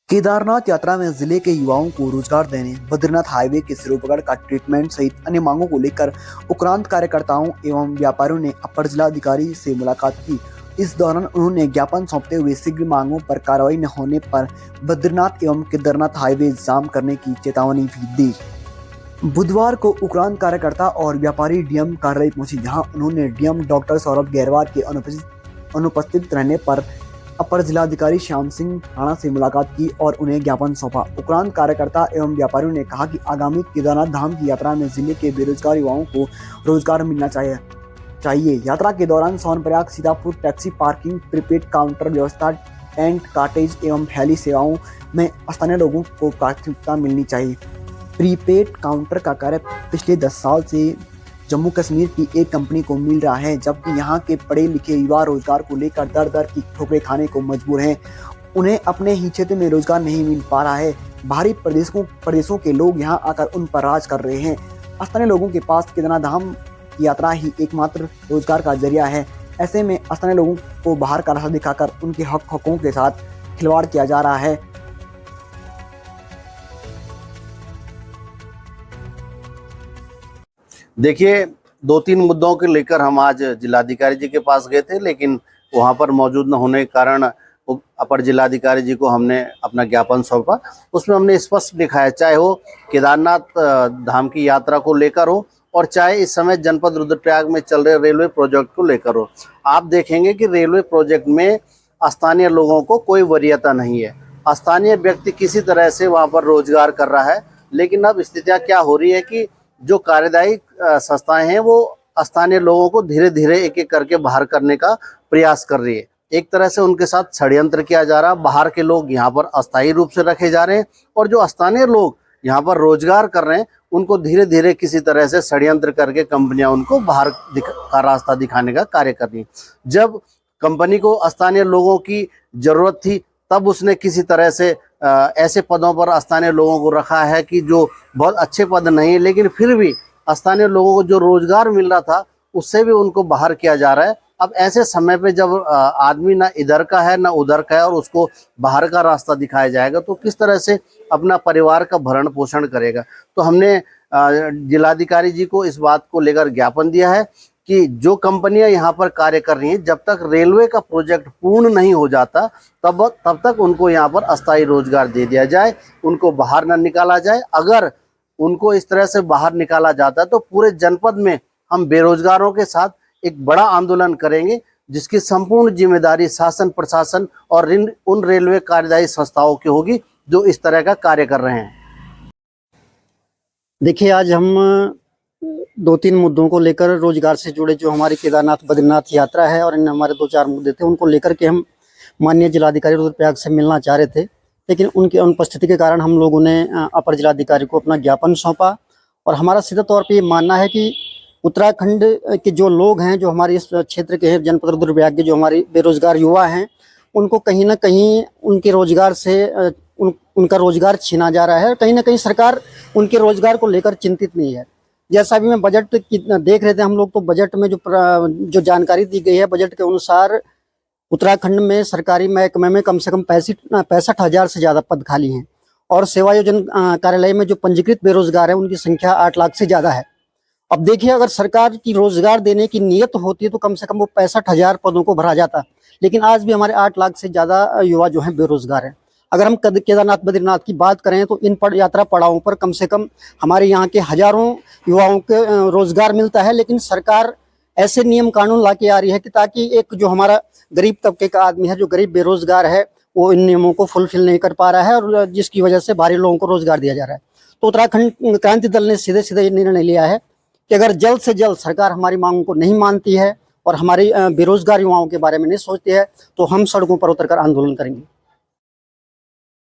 केदारनाथ यात्रा में जिले के युवाओं को रोजगार देने, बद्रीनाथ हाईवे के सिरोपगढ़ का ट्रीटमेंट सहित अन्य मांगों को लेकर उक्रांत कार्यकर्ताओं एवं व्यापारियों ने अपर जिलाधिकारी से मुलाकात की। इस दौरान उन्होंने ज्ञापन सौंपते हुए शीघ्र मांगों पर कार्रवाई न होने पर बद्रीनाथ एवं केदारनाथ हाईवे जाम करने की चेतावनी भी दी। बुधवार को उक्रांत कार्यकर्ता और व्यापारी डीएम कार्यालय पहुंचे, जहां उन्होंने डीएम डॉक्टर सौरभ गहरवार के अनुपस्थित रहने पर अपर जिलाधिकारी श्याम सिंह राणा से मुलाकात की और उन्हें ज्ञापन सौंपा। उक्रांत कार्यकर्ता एवं व्यापारियों ने कहा कि आगामी केदारनाथ धाम की यात्रा में जिले के बेरोजगार युवाओं को रोजगार मिलना चाहिए। यात्रा के दौरान Sonprayag Sitapur taxi parking, prepaid counter व्यवस्था, टेंट, कॉटेज एवं हेली सेवाओं में स्थानीय लोगों को प्राथमिकता मिलनी चाहिए। प्रीपेड काउंटर का कार्य पिछले 10 साल से जम्मू कश्मीर की एक कंपनी को मिल रहा है, जबकि यहाँ के पढ़े लिखे युवा रोजगार को लेकर दर दर की ठोकरें खाने को मजबूर हैं। उन्हें अपने ही क्षेत्र में रोजगार नहीं मिल पा रहा है। बाहरी प्रदेशों के लोग यहाँ आकर उन पर राज कर रहे हैं। स्थानीय लोगों के पास केदारनाथ धाम की यात्रा ही एकमात्र रोजगार का जरिया है। ऐसे में स्थानीय लोगों को बाहर का रास्ता दिखाकर उनके हकों के साथ खिलवाड़ किया जा रहा है। देखिए, 2-3 मुद्दों के लेकर हम आज जिलाधिकारी जी के पास गए थे, लेकिन वहां पर मौजूद न होने के कारण अपर जिलाधिकारी जी को हमने अपना ज्ञापन सौंपा। उसमें हमने स्पष्ट दिखाया, चाहे वो केदारनाथ धाम की यात्रा को लेकर हो और चाहे इस समय जनपद रुद्रप्रयाग में चल रहे रेलवे प्रोजेक्ट को लेकर हो। आप देखेंगे कि रेलवे प्रोजेक्ट में स्थानीय लोगों को कोई वरीयता नहीं है। स्थानीय व्यक्ति किसी तरह से वहाँ पर रोजगार कर रहा है, लेकिन अब स्थितियाँ क्या हो रही है कि जो कार्यदायी संस्थाएं हैं वो स्थानीय लोगों को धीरे धीरे एक एक करके बाहर करने का प्रयास कर रही है। एक तरह से उनके साथ षड्यंत्र किया जा रहा है। बाहर के लोग यहाँ पर अस्थायी रूप से रखे जा रहे हैं और जो स्थानीय लोग यहाँ पर रोजगार कर रहे हैं उनको धीरे धीरे किसी तरह से षड्यंत्र करके कंपनियां उनको बाहर का रास्ता दिखाने का कार्य कर रही हैं। जब कंपनी को स्थानीय लोगों की जरूरत थी तब उसने किसी तरह से ऐसे पदों पर स्थानीय लोगों को रखा है कि जो बहुत अच्छे पद नहीं है, लेकिन फिर भी स्थानीय लोगों को जो रोजगार मिल रहा था उससे भी उनको बाहर किया जा रहा है। अब ऐसे समय पे जब आदमी ना इधर का है ना उधर का है और उसको बाहर का रास्ता दिखाया जाएगा तो किस तरह से अपना परिवार का भरण पोषण करेगा। तो हमने जिलाधिकारी जी को इस बात को लेकर ज्ञापन दिया है कि जो कंपनियां यहाँ पर कार्य कर रही हैं, जब तक रेलवे का प्रोजेक्ट पूर्ण नहीं हो जाता तब तक उनको यहाँ पर अस्थायी रोजगार दे दिया जाए, उनको बाहर न निकाला जाए। अगर उनको इस तरह से बाहर निकाला जाता है तो पूरे जनपद में हम बेरोजगारों के साथ एक बड़ा आंदोलन करेंगे, जिसकी संपूर्ण जिम्मेदारी शासन, प्रशासन और उन रेलवे कार्यदायी संस्थाओं की होगी जो इस तरह का कार्य कर रहे हैं। देखिए, आज हम 2-3 मुद्दों को लेकर रोजगार से जुड़े जो हमारी केदारनाथ बद्रीनाथ यात्रा है और अन्य हमारे 2-4 मुद्दे थे उनको लेकर के हम माननीय जिलाधिकारी रुद्रप्रयाग से मिलना चाह रहे थे, लेकिन उनकी अनुपस्थिति के कारण हम लोगों ने अपर जिलाधिकारी को अपना ज्ञापन सौंपा। और हमारा सीधा तौर पे ये मानना है कि उत्तराखंड के जो लोग हैं, जो हमारे इस क्षेत्र के हैं, जनपद रुद्रप्रयाग के जो हमारे बेरोजगार युवा हैं, उनको कहीं ना कहीं उनके रोजगार से उनका रोजगार छीना जा रहा है। कहीं ना कहीं सरकार उनके रोजगार को लेकर चिंतित नहीं है। जैसा भी मैं बजट की देख रहे थे हम लोग, तो बजट में जो जानकारी दी गई है, बजट के अनुसार उत्तराखंड में सरकारी महकमे में कम से कम 65,000 से ज़्यादा पद खाली हैं और सेवा योजन कार्यालय में जो पंजीकृत बेरोजगार है उनकी संख्या 8 लाख से ज़्यादा है। अब देखिए, अगर सरकार की रोजगार देने की नीयत होती है तो कम से कम वो 65,000 पदों को भरा जाता, लेकिन आज भी हमारे 8 लाख से ज़्यादा युवा जो हैं बेरोजगार हैं। अगर हम केदारनाथ बद्रीनाथ की बात करें तो इन यात्रा पड़ावों पर कम से कम हमारे यहाँ के हजारों युवाओं के रोजगार मिलता है, लेकिन सरकार ऐसे नियम कानून ला के आ रही है कि ताकि एक जो हमारा गरीब तबके का आदमी है, जो गरीब बेरोजगार है, वो इन नियमों को फुलफिल नहीं कर पा रहा है और जिसकी वजह से बाहरी लोगों को रोजगार दिया जा रहा है। तो उत्तराखंड क्रांति दल ने सीधे सीधे ये निर्णय लिया है कि अगर जल्द से जल्द सरकार हमारी मांगों को नहीं मानती है और हमारी बेरोजगार युवाओं के बारे में नहीं सोचती है तो हम सड़कों पर उतरकर आंदोलन करेंगे।